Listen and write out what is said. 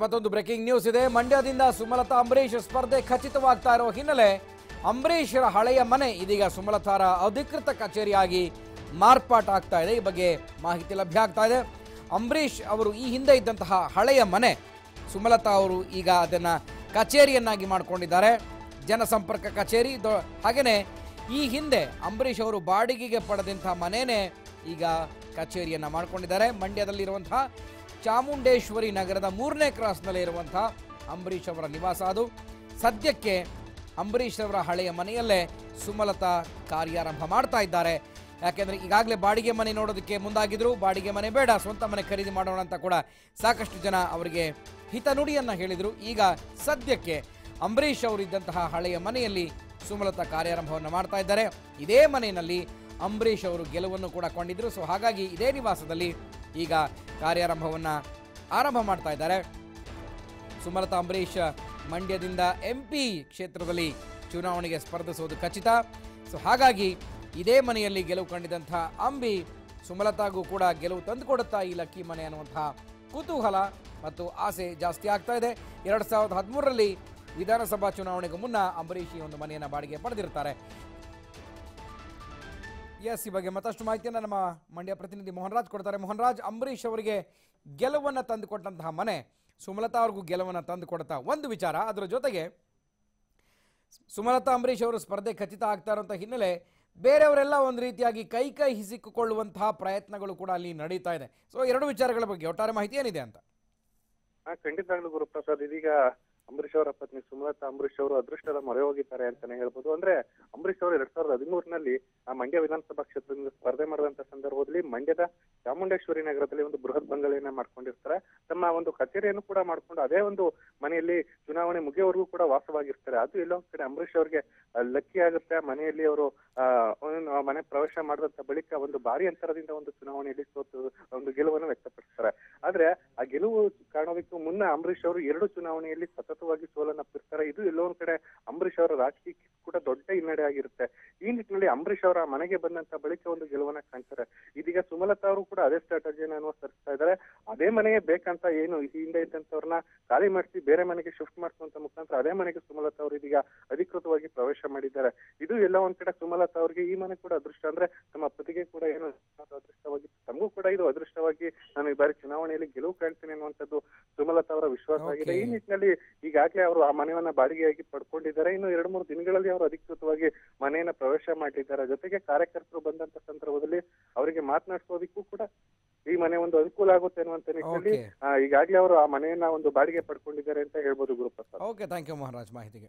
ಮತ್ತೊಂದು breaking news ಇದೆ. ಮಂಡ್ಯದಿಂದ ಸುಮಲತಾ ಅಂಬರೀಶ್ ಸ್ಪರ್ಧೆ ಖಚಿತವಾಗ್ತಾ ಇರೋ ಹಿನ್ನೆಲೆ ಅಂಬರೀಶ್ರ ಹಳೆಯ ಮನೆ ಇದೀಗ ಸುಮಲತಾರ ಅಧಿಕೃತ ಕಚೇರಿಯಾಗಿ ಮಾರ್ಪಾಟಾಗ್ತಾ ಇದೆ. ಈ ಬಗ್ಗೆ ಮಾಹಿತಿ ಲಭ್ಯ ಆಗ್ತಾ ಇದೆ. ಅಂಬರೀಶ್ ಅವರು ಈ ಹಿಂದೆ ಇದ್ದಂತಹ ಹಳೆಯ ಮನೆ ಸುಮಲತಾ ಅವರು ಈಗ ಅದನ್ನು ಕಚೇರಿಯನ್ನಾಗಿ ಮಾಡಿಕೊಂಡಿದ್ದಾರೆ. ಜನಸಂಪರ್ಕ ಕಚೇರಿ. ಹಾಗೆಯೇ ಈ ಹಿಂದೆ ಅಂಬರೀಶ್ ಅವರು ಬಾಡಿಗೆಗೆ ಪಡೆದಂತಹ ಮನೆಯೇ ಈಗ ಕಚೇರಿಯನ್ನು ಮಾಡಿಕೊಂಡಿದ್ದಾರೆ. ಮಂಡ್ಯದಲ್ಲಿರುವಂತಹ ಚಾಮುಂಡೇಶ್ವರಿ ನಗರದ 3ನೇ ಕ್ರಾಸ್ನಲ್ಲಿ ಇರುವಂತಹ ಅಂಬರೀಶ್ ಅವರ ನಿವಾಸ ಅದು. ಸದ್ಯಕ್ಕೆ ಅಂಬರೀಶ್ ಅವರ ಹಳೆಯ ಮನೆಯಲ್ಲೇ ಸುಮಲತಾ ಕಾರ್ಯಾರಂಭ ಮಾಡ್ತಾ ಇದ್ದಾರೆ. ಯಾಕೆಂದರೆ ಈಗಾಗಲೇ ಬಾಡಿಗೆ ಮನೆ ನೋಡೋದಕ್ಕೆ ಮುಂದಾಗಿದ್ರು. ಬಾಡಿಗೆ ಮನೆ ಬೇಡ, ಸ್ವಂತ ಮನೆ ಖರೀದಿ ಮಾಡೋಣ ಅಂತ ಕೂಡ ಸಾಕಷ್ಟು ಜನ ಅವರಿಗೆ ಹಿತನುಡಿಯನ್ನು ಹೇಳಿದರು. ಈಗ ಸದ್ಯಕ್ಕೆ ಅಂಬರೀಶ್ ಅವರಿದ್ದಂತಹ ಹಳೆಯ ಮನೆಯಲ್ಲಿ ಸುಮಲತಾ ಕಾರ್ಯಾರಂಭವನ್ನು ಮಾಡ್ತಾ ಇದ್ದಾರೆ. ಇದೇ ಮನೆಯಲ್ಲಿ ಅಂಬರೀಶ್ ಅವರು ಗೆಲುವನ್ನು ಕೂಡ ಕೊಂಡಿದ್ರು. ಸೊ ಹಾಗಾಗಿ ಇದೇ ನಿವಾಸದಲ್ಲಿ ಈಗ ಕಾರ್ಯಾರಂಭವನ್ನು ಆರಂಭ ಮಾಡ್ತಾ ಇದ್ದಾರೆ. ಸುಮಲತಾ ಅಂಬರೀಶ್ ಮಂಡ್ಯದಿಂದ MP ಕ್ಷೇತ್ರದಲ್ಲಿ ಚುನಾವಣೆಗೆ ಸ್ಪರ್ಧಿಸುವುದು ಖಚಿತ. ಸೊ ಹಾಗಾಗಿ ಇದೇ ಮನೆಯಲ್ಲಿ ಗೆಲುವು ಕಂಡಿದ್ದಂಥ ಅಂಬಿ ಸುಮಲತಾಗೂ ಕೂಡ ಗೆಲುವು ತಂದುಕೊಡುತ್ತಾ ಈ ಲಕ್ಕಿ ಮನೆ ಅನ್ನುವಂತಹ ಕುತೂಹಲ ಮತ್ತು ಆಸೆ ಜಾಸ್ತಿ ಆಗ್ತಾ ಇದೆ. 2013ರಲ್ಲಿ ವಿಧಾನಸಭಾ ಚುನಾವಣೆಗೂ ಮುನ್ನ ಅಂಬರೀಶ್ ಈ ಒಂದು ಮನೆಯನ್ನು ಬಾಡಿಗೆ ಪಡೆದಿರ್ತಾರೆ. ಈ ಬಗ್ಗೆ ಮತ್ತಷ್ಟು ಮಾಹಿತಿಯನ್ನು ನಮ್ಮ ಮಂಡ್ಯ ಪ್ರತಿನಿಧಿ ಮೋಹನ್ ರಾಜ್ ಕೊಡ್ತಾರೆ. ಮೋಹನ್ ರಾಜ್, ಅಂಬರೀಶ್ ಅವರಿಗೆ ಗೆಲುವನ್ನು ತಂದುಕೊಟ್ಟಂತಹ ಮನೆ ಸುಮಲತಾ ಅವ್ರಿಗೂ ಗೆಲುವನ್ನು ತಂದು ಕೊಡ್ತಾ ಒಂದು ವಿಚಾರ. ಅದರ ಜೊತೆಗೆ ಸುಮಲತಾ ಅಂಬರೀಶ್ ಅವರು ಸ್ಪರ್ಧೆ ಖಚಿತ ಆಗ್ತಾ ಇರುವಂಥ ಹಿನ್ನೆಲೆ ಬೇರೆಯವರೆಲ್ಲ ಒಂದು ರೀತಿಯಾಗಿ ಕೈ ಹಿಸಿಕೊಳ್ಳುವಂತಹ ಪ್ರಯತ್ನಗಳು ಕೂಡ ಅಲ್ಲಿ ನಡೀತಾ ಇದೆ. ಸೊ ಎರಡು ವಿಚಾರಗಳ ಬಗ್ಗೆ ಒಟ್ಟಾರೆ ಮಾಹಿತಿ ಏನಿದೆ ಅಂತ? ಖಂಡಿತವಾಗ್ಲೂ ಗುರುಪ್ರಸಾದ್, ಇದೀಗ ಅಂಬರೀಶ್ ಅವರ ಪತ್ನಿ ಸುಮಲತಾ ಅಂಬರೀಶ್ ಅವರು ಅದೃಷ್ಟದ ಮೊರೆ ಹೋಗಿದ್ದಾರೆ ಅಂತಾನೆ ಹೇಳ್ಬೋದು. ಅಂದ್ರೆ ಅಂಬರೀಶ್ ಅವರು 2013ನಲ್ಲಿ ಮಂಡ್ಯ ವಿಧಾನಸಭಾ ಕ್ಷೇತ್ರದಿಂದ ಸ್ಪರ್ಧೆ ಮಾಡಿದಂತ ಸಂದರ್ಭದಲ್ಲಿ ಮಂಡ್ಯದ ಚಾಮುಂಡೇಶ್ವರಿ ನಗರದಲ್ಲಿ ಒಂದು ಬೃಹತ್ ಬಂಗಲೆಯನ್ನ ಮಾಡ್ಕೊಂಡಿರ್ತಾರೆ. ತಮ್ಮ ಒಂದು ಕಚೇರಿಯನ್ನು ಕೂಡ ಮಾಡ್ಕೊಂಡು ಅದೇ ಒಂದು ಮನೆಯಲ್ಲಿ ಚುನಾವಣೆ ಮುಗಿಯವರೆಗೂ ಕೂಡ ವಾಸವಾಗಿರ್ತಾರೆ. ಅದು ಎಲ್ಲೋ ಒಂದ್ ಕಡೆ ಅಂಬರೀಶ್ ಅವರಿಗೆ ಲಕ್ಕಿ ಆಗುತ್ತೆ. ಮನೆಯಲ್ಲಿ ಅವರು ಮನೆ ಪ್ರವೇಶ ಮಾಡಿದಂತ ಬಳಿಕ ಒಂದು ಭಾರಿ ಅಂತರದಿಂದ ಒಂದು ಚುನಾವಣೆಯಲ್ಲಿ ಸೋತು ಒಂದು ಗೆಲುವನ್ನು ವ್ಯಕ್ತಪಡಿಸ್ತಾರೆ. ಆದ್ರೆ ಆ ಗೆಲುವು ಕಾಣೋದಕ್ಕೂ ಮುನ್ನ ಅಂಬರೀಶ್ ಅವರು 2 ಚುನಾವಣೆಯಲ್ಲಿ ಸತತವಾಗಿ ಸೋಲನ್ನಪ್ಪಿರ್ತಾರೆ. ಇದು ಎಲ್ಲೋ ಒಂದ್ ಕಡೆ ಅಂಬರೀಶ್ ಅವರ ರಾಜಕೀಯಕ್ಕೆ ಕೂಡ ದೊಡ್ಡ ಹಿನ್ನಡೆ ಆಗಿರುತ್ತೆ. ಈ ನಿಟ್ಟಿನಲ್ಲಿ ಅಂಬರೀಶ್ ಅವರ ಮನೆಗೆ ಬಂದಂತ ಬಳಿಕ ಒಂದು ಗೆಲುವನ್ನ ಕಾಣ್ತಾರೆ. ಇದೀಗ ಸುಮಲತಾ ಅವರು ಕೂಡ ಅದೇ ಸ್ಟ್ರಾಟಜಿಯನ್ನು ಅನುಸರಿಸ್ತಾ ಇದ್ದಾರೆ. ಅದೇ ಮನೆಗೆ ಬೇಕಂತ ಏನು ಹಿಂದೆ ಇದ್ದಂತವ್ರನ್ನ ಖಾಲಿ ಮಾಡಿಸಿ ಬೇರೆ ಮನೆಗೆ ಶಿಫ್ಟ್ ಮಾಡಿಸುವಂತ ಮುಖಾಂತರ ಅದೇ ಮನೆಗೆ ಸುಮಲತಾ ಅವರು ಇದೀಗ ಅಧಿಕೃತವಾಗಿ ಪ್ರವೇಶ ಮಾಡಿದ್ದಾರೆ. ಇದು ಎಲ್ಲ ಒಂದ್ ಕಡೆ ಸುಮಲತಾ ಅವರಿಗೆ ಈ ಮನೆ ಕೂಡ ಅದೃಷ್ಟ. ಅಂದ್ರೆ ತಮ್ಮ ಪತಿಗೆ ಕೂಡ ಏನು ಅದೃಷ್ಟವಾಗಿ, ತಮಗೂ ಕೂಡ ಇದು ಅದೃಷ್ಟವಾಗಿ ನಾನು ಈ ಬಾರಿ ಚುನಾವಣೆಯಲ್ಲಿ ಗೆಲುವು ಕಾಣ್ತೇನೆ ಅನ್ನುವಂಥದ್ದು ಸುಮಲತಾ ಅವರ ವಿಶ್ವಾಸ ಆಗಿದೆ. ಈ ನಿಟ್ಟಿನಲ್ಲಿ ಈಗಾಗಲೇ ಅವರು ಆ ಮನೆಯನ್ನ ಬಾಡಿಗೆಯಾಗಿ ಪಡ್ಕೊಂಡಿದ್ದಾರೆ. ಇನ್ನು 2-3 ದಿನಗಳಲ್ಲಿ ಅವರು ಅಧಿಕೃತವಾಗಿ ಮನೆಯನ್ನ ಪ್ರವೇಶ ಮಾಡಿದ್ದಾರೆ. ಜೊತೆಗೆ ಕಾರ್ಯಕರ್ತರು ಬಂದಂತ ಸಂದರ್ಭದಲ್ಲಿ ಅವರಿಗೆ ಮಾತನಾಡಿಸೋದಕ್ಕೂ ಕೂಡ ಈ ಮನೆ ಒಂದು ಅನುಕೂಲ ಆಗುತ್ತೆ ಅನ್ನುವಂತ ನಿಟ್ಟಿನಲ್ಲಿ ಈಗಾಗಲೇ ಅವರು ಆ ಮನೆಯನ್ನ ಒಂದು ಬಾಡಿಗೆ ಪಡ್ಕೊಂಡಿದ್ದಾರೆ ಅಂತ ಹೇಳ್ಬೋದು Guruprasad. Okay, thank you Maharaj ಮಾಹಿತಿಗೆ.